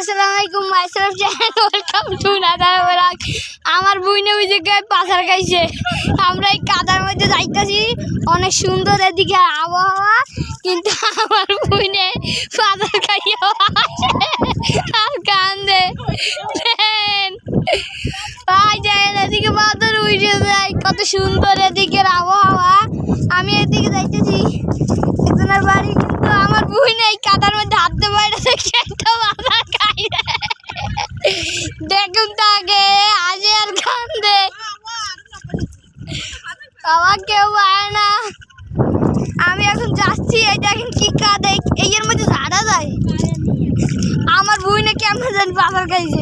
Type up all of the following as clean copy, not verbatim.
আসসালামু আলাইকুম myself channel welcome to another blog. আমার বুইনে ওই জায়গায় পাথর খাইছে, আমরা এই কাদার মধ্যে যাইতেছি, অনেক সুন্দর এদিকে আবহাওয়া, কিন্তু আমার বুইনে পাথর খাইয়া আর কান্দে। এদিকে পাথর উঠে যায়, কত সুন্দর এদিকের আবহাওয়া। আমি এদিকে যাইতেছি একজনের বাড়ি, কিন্তু আমার বুইনে এই কাদার মধ্যে হাঁটতে পারে একটা পাথর খাই। দেখুন তাকে আজে আর কান্দে, আমার কেউ পায় না। আমি এখন যাচ্ছি, এই দেখেন কি কাদা, এর মধ্যে ঝাড়া যায়। আমার বুইনে কেমন জানি পাথর খাইছে,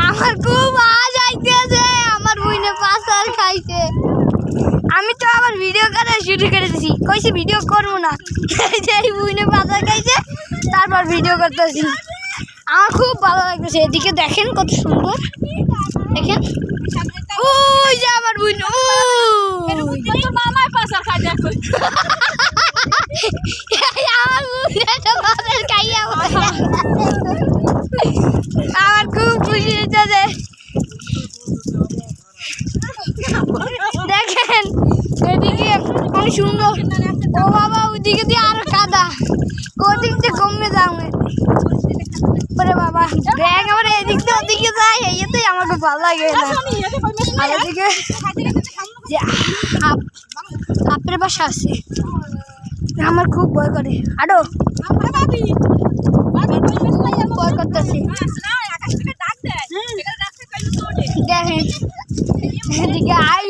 আমার খুব আজ আইতেছে, আমার বুইনে পাথর খাইছে। আমি তো আবার ভিডিও করা শুরু করে দিছি, কইছি ভিডিও করবো না, এই বুইনে পাথর খাইছে তারপর ভিডিও করতেছি। আমার খুব ভালো লাগতেছে, এদিকে দেখেন কত সুন্দর, দেখেন ওই যে আমার বুইনে, আমার বুইনে তো পাথর খাইয়া আমার খুব খুশি হচ্ছে। দেখেন এদিকে অনেক সুন্দর, ও বাবা ওইদিকে দিয়ে আরো কাদা, ওদিক দিয়ে কমে যাবে। ওরে বাবা ব্যাগ আমার এদিক দিয়ে ওদিকে যায়, এইতেই আমার খুব ভালো লাগে। আর এদিকে যে আপনার বাসা আছে, আমার খুব ভয় করে, আরো ভয় করতেছি। দেখেন এদিকে আই